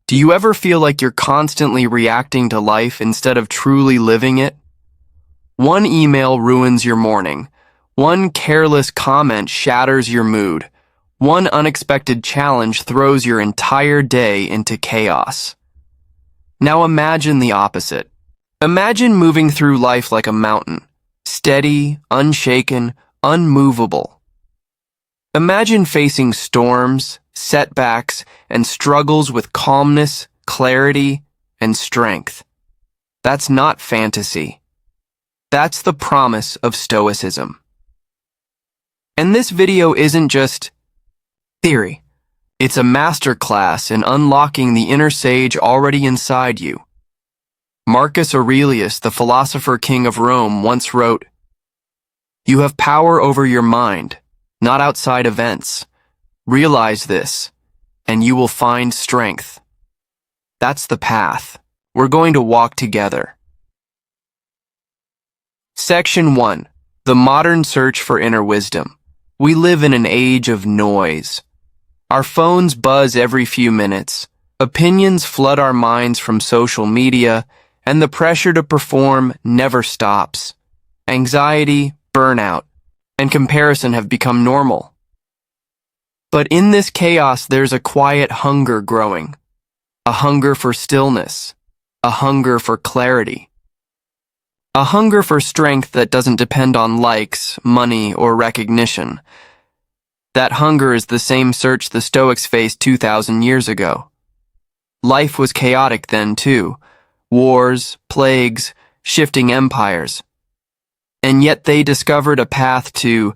Do you ever feel like you're constantly reacting to life instead of truly living it? One email ruins your morning. One careless comment shatters your mood. One unexpected challenge throws your entire day into chaos. Now imagine the opposite. Imagine moving through life like a mountain, steady, unshaken, unmovable. Imagine facing storms, setbacks, and struggles with calmness, clarity, and strength. That's not fantasy. That's the promise of Stoicism. And this video isn't just theory. It's a masterclass in unlocking the inner sage already inside you. Marcus Aurelius, the philosopher-king of Rome, once wrote, "You have power over your mind, not outside events. Realize this, and you will find strength." That's the path. We're going to walk together. Section 1. The Modern Search for Inner Wisdom. We live in an age of noise. Our phones buzz every few minutes. Opinions flood our minds from social media, and the pressure to perform never stops. Anxiety, burnout, and comparison have become normal. But in this chaos, there's a quiet hunger growing. A hunger for stillness. A hunger for clarity. A hunger for strength that doesn't depend on likes, money, or recognition. That hunger is the same search the Stoics faced 2,000 years ago. Life was chaotic then, too. Wars, plagues, shifting empires. And yet they discovered a path to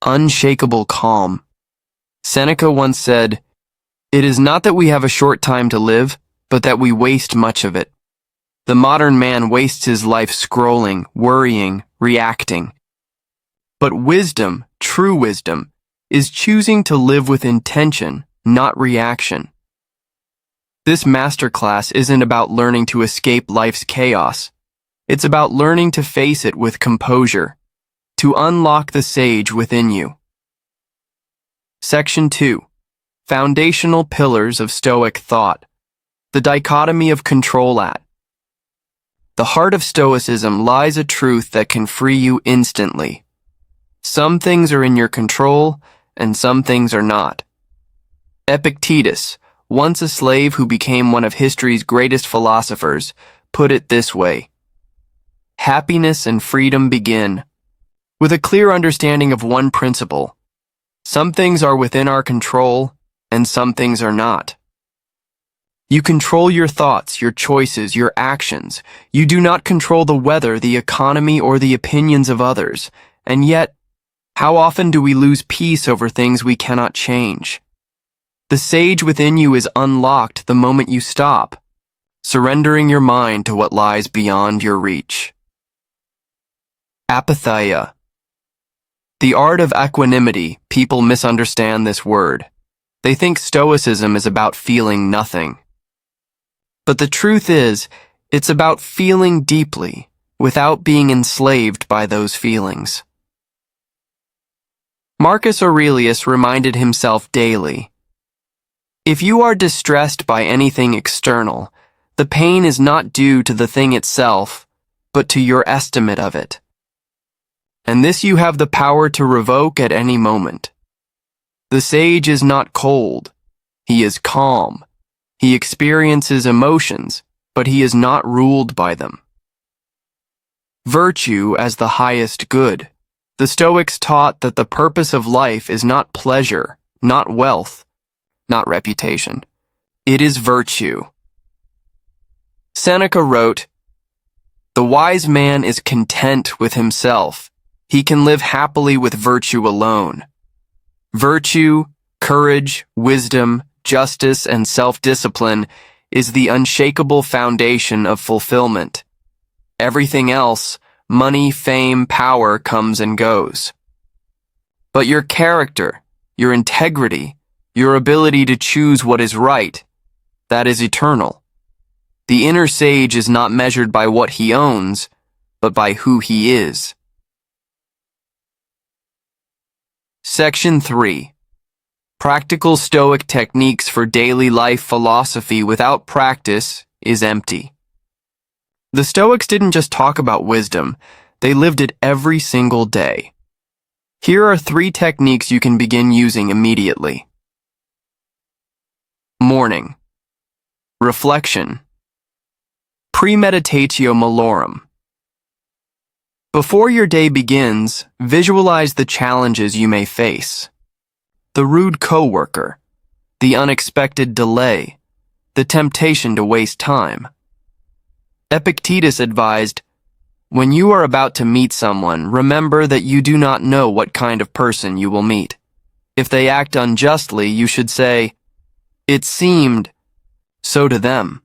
unshakable calm. Seneca once said, "It is not that we have a short time to live, but that we waste much of it." The modern man wastes his life scrolling, worrying, reacting. But wisdom, true wisdom, is choosing to live with intention, not reaction. This masterclass isn't about learning to escape life's chaos. It's about learning to face it with composure, to unlock the sage within you. Section 2. Foundational Pillars of Stoic Thought. The dichotomy of control at. The heart of Stoicism lies a truth that can free you instantly. Some things are in your control, and some things are not. Epictetus, once a slave who became one of history's greatest philosophers, put it this way: "Happiness and freedom begin with a clear understanding of one principle. Some things are within our control, and some things are not." You control your thoughts, your choices, your actions. You do not control the weather, the economy, or the opinions of others. And yet, how often do we lose peace over things we cannot change? The sage within you is unlocked the moment you stop, surrendering your mind to what lies beyond your reach. Apatheia. The art of equanimity. People misunderstand this word. They think Stoicism is about feeling nothing. But the truth is, it's about feeling deeply, without being enslaved by those feelings. Marcus Aurelius reminded himself daily, "If you are distressed by anything external, the pain is not due to the thing itself, but to your estimate of it. And this you have the power to revoke at any moment." The sage is not cold. He is calm. He experiences emotions, but he is not ruled by them. Virtue as the highest good. The Stoics taught that the purpose of life is not pleasure, not wealth, not reputation. It is virtue. Seneca wrote, "The wise man is content with himself. He can live happily with virtue alone." Virtue, courage, wisdom, justice, and self-discipline is the unshakable foundation of fulfillment. Everything else, money, fame, power, comes and goes. But your character, your integrity, your ability to choose what is right, that is eternal. The inner sage is not measured by what he owns, but by who he is. Section 3. Practical Stoic techniques for daily life philosophy without practice is empty. The Stoics didn't just talk about wisdom, they lived it every single day. Here are 3 techniques you can begin using immediately. Morning. Reflection. Premeditatio malorum. Before your day begins, visualize the challenges you may face. The rude coworker, the unexpected delay, the temptation to waste time. Epictetus advised, when you are about to meet someone, remember that you do not know what kind of person you will meet. If they act unjustly, you should say, it seemed so to them.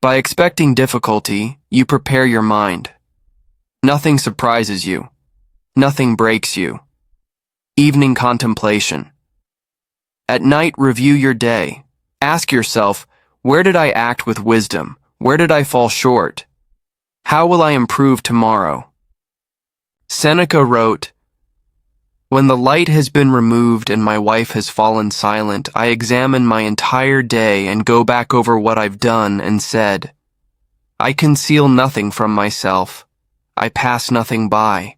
By expecting difficulty, you prepare your mind. Nothing surprises you. Nothing breaks you. Evening contemplation. At night, review your day. Ask yourself, where did I act with wisdom? Where did I fall short? How will I improve tomorrow? Seneca wrote, when the light has been removed and my wife has fallen silent, I examine my entire day and go back over what I've done and said, I conceal nothing from myself. I pass nothing by.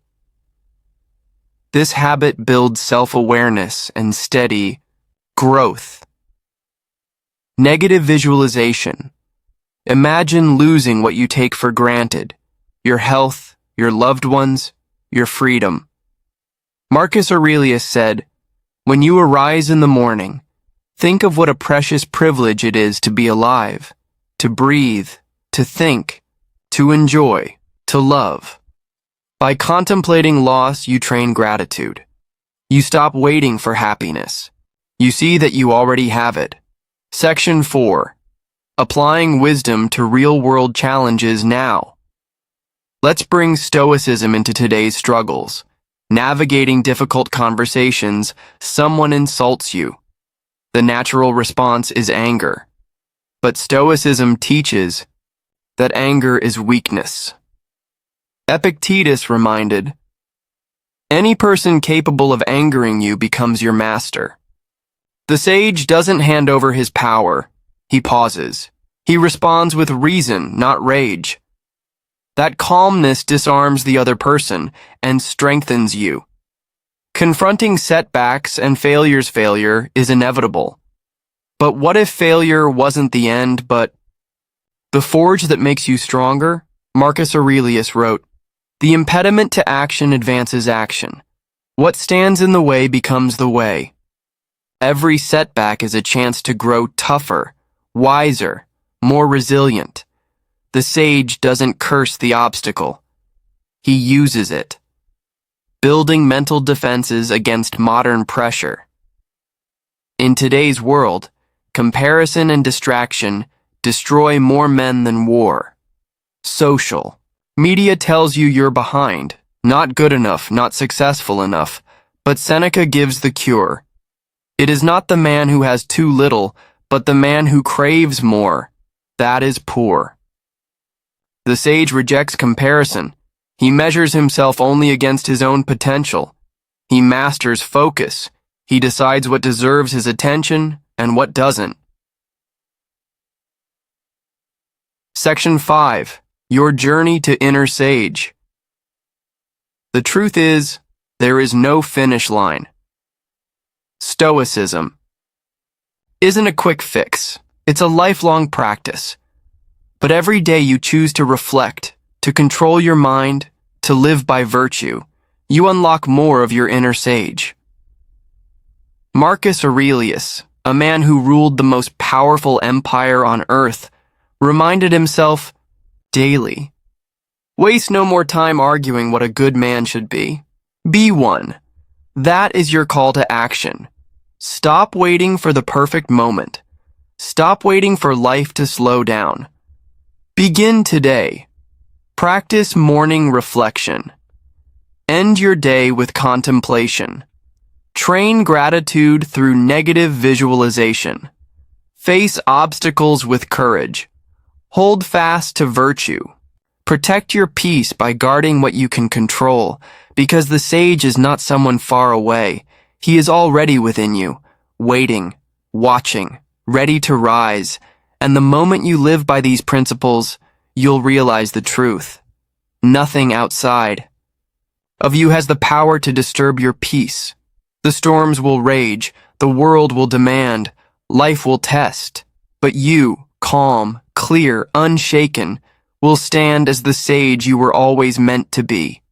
This habit builds self-awareness and steady growth. Negative visualization. Imagine losing what you take for granted, your health, your loved ones, your freedom. Marcus Aurelius said, when you arise in the morning, think of what a precious privilege it is to be alive, to breathe, to think, to enjoy, to love. By contemplating loss, you train gratitude. You stop waiting for happiness. You see that you already have it. Section 4. Applying wisdom to real-world challenges now. Let's bring Stoicism into today's struggles. Navigating difficult conversations, someone insults you. The natural response is anger. But Stoicism teaches that anger is weakness. Epictetus reminded, any person capable of angering you becomes your master. The sage doesn't hand over his power. He pauses. He responds with reason, not rage. That calmness disarms the other person and strengthens you. Confronting setbacks and failure is inevitable. But what if failure wasn't the end, but the forge that makes you stronger? Marcus Aurelius wrote, the impediment to action advances action. What stands in the way becomes the way. Every setback is a chance to grow tougher, wiser, more resilient. The sage doesn't curse the obstacle. He uses it. Building mental defenses against modern pressure. In today's world, comparison and distraction destroy more men than war. Social. Media tells you you're behind, not good enough, not successful enough, but Seneca gives the cure. It is not the man who has too little, but the man who craves more. That is poor. The sage rejects comparison. He measures himself only against his own potential. He masters focus. He decides what deserves his attention and what doesn't. Section 5. Your journey to inner sage. The truth is, there is no finish line. Stoicism isn't a quick fix. It's a lifelong practice. But every day you choose to reflect, to control your mind, to live by virtue, you unlock more of your inner sage. Marcus Aurelius, a man who ruled the most powerful empire on earth, reminded himself daily, waste no more time arguing what a good man should be. Be one. That is your call to action. Stop waiting for the perfect moment. Stop waiting for life to slow down. Begin today. Practice morning reflection. End your day with contemplation. Train gratitude through negative visualization. Face obstacles with courage. Hold fast to virtue. Protect your peace by guarding what you can control, because the sage is not someone far away. He is already within you, waiting, watching, ready to rise, and the moment you live by these principles, you'll realize the truth. Nothing outside of you has the power to disturb your peace. The storms will rage, the world will demand, life will test, but you, calm, clear, unshaken, will stand as the sage you were always meant to be.